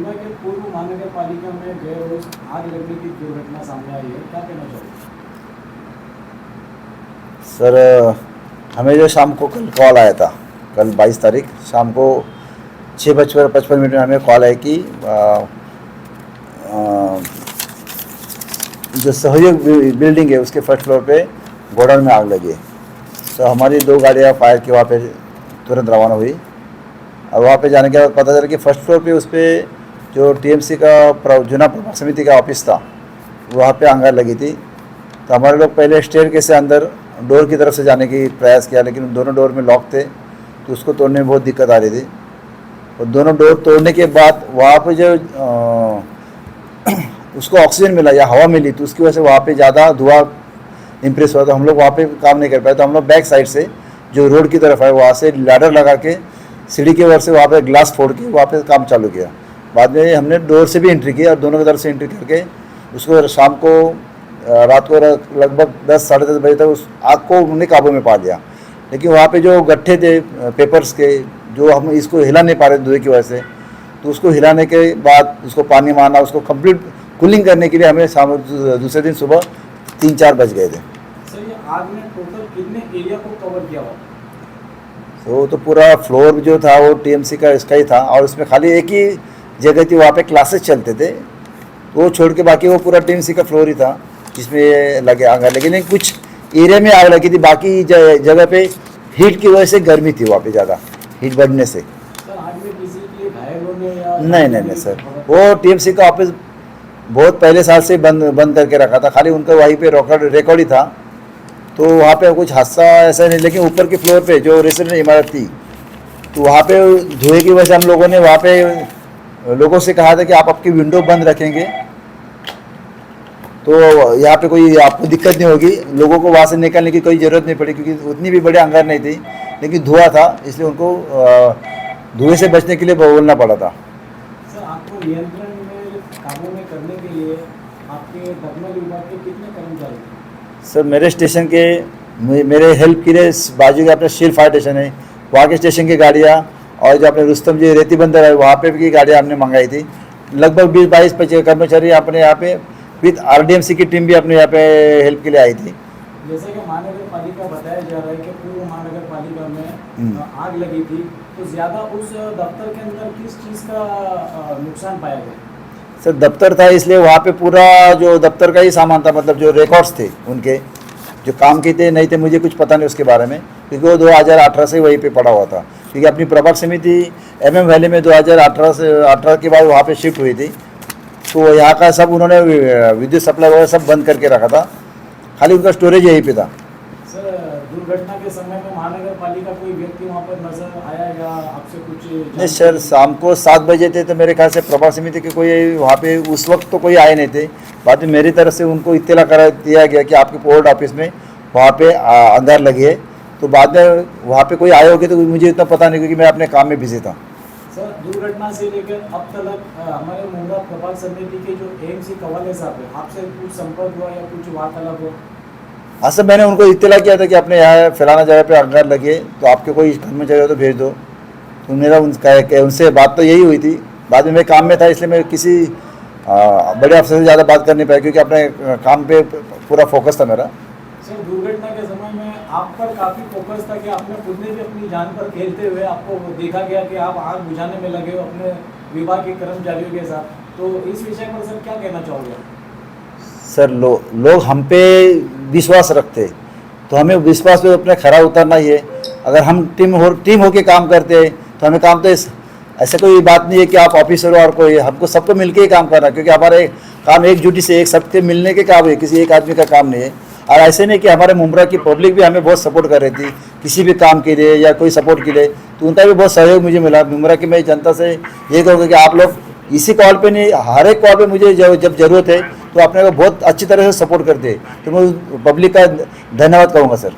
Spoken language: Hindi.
शिमला के पूर्व महानगर पालिका में गए रोज आग लगने की दुर्घटना सामने आई है, क्या कहना चाहिए? सर, हमें जो शाम को कल कॉल आया था, कल 22 तारीख शाम को 6:55 में हमें कॉल आया कि जो सहयोग बिल्डिंग है उसके फर्स्ट फ्लोर पे गोडाउन में आग लगी है। तो हमारी 2 गाड़ियाँ फायर की वहाँ पे तुरंत रवाना हुई और वहाँ पे जाने के बाद पता चला कि फर्स्ट फ्लोर पे उस पर जो टीएमसी का जुना प्रभाग समिति का ऑफिस था वहाँ पे अंगार लगी थी। तो हमारे लोग पहले स्टेयरकेस से अंदर डोर की तरफ से जाने की प्रयास किया, लेकिन दोनों डोर में लॉक थे तो उसको तोड़ने में बहुत दिक्कत आ रही थी। और दोनों डोर तोड़ने के बाद वहाँ पे जो उसको ऑक्सीजन मिला या हवा मिली तो उसकी वजह से वहाँ पे ज़्यादा धुआं इम्प्रेस हुआ, तो हम लोग वहाँ पे काम नहीं कर पाए। तो हम लोग बैक साइड से जो रोड की तरफ है वहाँ से लैडर लगा के सीढ़ी की ओर से वहाँ पे ग्लास फोड़ के वहाँ पे काम चालू किया। बाद में हमने डोर से भी एंट्री की और दोनों की तरफ से एंट्री करके उसको शाम को रात को लगभग 10 साढ़े 10 बजे तक उस आग को उन्होंने काबू में पा लिया। लेकिन वहाँ पे जो गट्ठे थे पेपर्स के, जो हम इसको हिला नहीं पा रहे धुएं की वजह से, तो उसको हिलाने के बाद उसको पानी मारना, उसको कंप्लीट कूलिंग करने के लिए हमें शाम दूसरे दिन सुबह 3-4 बज गए थे। सर, ये आग ने टोटल कितने एरिया को कवर किया हुआ? तो पूरा फ्लोर जो था वो टीएमसी का इसका ही था और उसमें खाली एक ही जगह थी, वहाँ पे क्लासेस चलते थे, वो छोड़ के बाकी वो पूरा टीएमसी का फ्लोर ही था जिसमें लगे आग लगी। लेकिन कुछ एरिया में आग लगी थी, बाकी जगह पे हीट की वजह से गर्मी थी, वहाँ पे ज़्यादा हीट बढ़ने से। सर, आग में किसी के घायल होने या नहीं सर, वो टीएमसी का ऑफिस बहुत पहले साल से बंद करके रखा था, खाली उनका वहीं पे रिकॉर्ड ही था, तो वहाँ पे कुछ हादसा ऐसा नहीं। लेकिन ऊपर के फ्लोर पे जो रेसिडेंट इमारत थी तो वहाँ पे धुएं की वजह से हम लोगों ने वहाँ पे लोगों से कहा था कि आप आपकी विंडो बंद रखेंगे तो यहाँ पे कोई आपको दिक्कत नहीं होगी। लोगों को वहाँ से निकलने की कोई ज़रूरत नहीं पड़ी क्योंकि उतनी भी बड़ी अंगार नहीं थी, लेकिन धुआं था, इसलिए उनको धुएं से बचने के लिए बोलना पड़ा था। सर, आपको नियंत्रण में काबू में करने के लिए आपके दमकल विभाग के कितने कर्मचारी थे? सर, मेरे स्टेशन के मेरे हेल्प के लिए बाजू के अपने शील फायर स्टेशन है, वहाँ के स्टेशन की गाड़ियाँ और जो अपने रुस्तम जी रेती बंदर है वहाँ पे भी गाड़ियाँ हमने मंगाई थी। लगभग 20-22 कर्मचारी अपने यहाँ पे विद आरडीएमसी की टीम भी अपने यहाँ पे हेल्प के लिए आई थी। जैसे कि महानगर पालिका बताया जा रहा है कि पूर्व महानगर पालिका में आग लगी थी, तो ज़्यादा उस दफ्तर के अंदर किस चीज़ का नुकसान पाया गया? सर, दफ्तर था इसलिए वहाँ पे पूरा जो दफ्तर का ही सामान था, मतलब जो रिकॉर्ड्स थे उनके जो काम के थे नहीं थे, मुझे कुछ पता नहीं उसके बारे में क्योंकि वो 2018 से वहीं पे पड़ा हुआ था। क्योंकि अपनी प्रभाग समिति MM वैली में 2018 के बाद वहाँ पे शिफ्ट हुई थी, तो यहाँ का सब उन्होंने विद्युत सप्लाई वगैरह सब बंद करके रखा था, खाली उनका स्टोरेज यहीं पे था। सर, दुर्घटना के समय में महानगर पालिका कोई व्यक्ति वहाँ पर नजर आया या आपसे कुछ? नहीं सर, शाम को 7 बजे थे तो मेरे ख्याल से प्रभाग समिति के कोई वहाँ पे उस वक्त तो कोई आए नहीं थे। बाद में मेरी तरफ से उनको इत्तला करा दिया गया कि आपके पोर्ट ऑफिस में वहाँ पे अंगार लगी है, तो बाद में वहाँ पे कोई आए होंगे तो मुझे इतना पता नहीं क्योंकि मैं अपने काम में बिजी था। सर, दुर्घटना से लेकर अब तक हमारे मुंगा प्रभाग समिति के जो AMC कवाले साहब है, आपसे कुछ संपर्क हुआ या कुछ वार्तालाप हुआ? हाँ सर, मैंने उनको इत्तला किया था कि अपने यहाँ फलाना जगह पे अंगार लगे तो आपके कोई कर्मचारी हो तो भेज दो, तो मेरा उनसे बात तो यही हुई थी। बाद में मैं काम में था इसलिए मैं किसी बड़े अफसर से ज़्यादा बात कर नहीं पाया क्योंकि अपने काम पे पूरा फोकस था मेरा। सर, दुर्घटना के समय में आप पर काफ़ी फोकस था कि आपने खुद ने भी अपनी जान पर खेलते हुए आपको देखा गया कि आप आग बुझाने में लगे हो अपने विभाग के कर्मचारियों के साथ, तो इस विषय पर सर क्या कहना चाहोगे? सर, लोग हम पे विश्वास रखते तो हमें विश्वास पे अपने खरा उतरना ही है। अगर हम टीम होके काम करते हैं तो हमें काम तो ऐसा कोई बात नहीं है कि आप ऑफिसर हो और कोई, हमको सबको मिलके ही काम करना है क्योंकि हमारे काम एकजुटी से एक सबके मिलने के काम है, किसी एक आदमी का काम नहीं है। और ऐसे नहीं कि हमारे मुंब्रा की पब्लिक भी हमें बहुत सपोर्ट कर रही थी किसी भी काम के लिए या कोई सपोर्ट के लिए, तो उनका भी बहुत सहयोग मुझे मिला। मुंब्रा की मैं जनता से ये कहूँगा कि आप लोग इसी कॉल पे नहीं, हर एक कॉल पे मुझे जब जरूरत है तो अपने को बहुत अच्छी तरह से सपोर्ट करते हैं, तो मैं पब्लिक का धन्यवाद कहूँगा सर।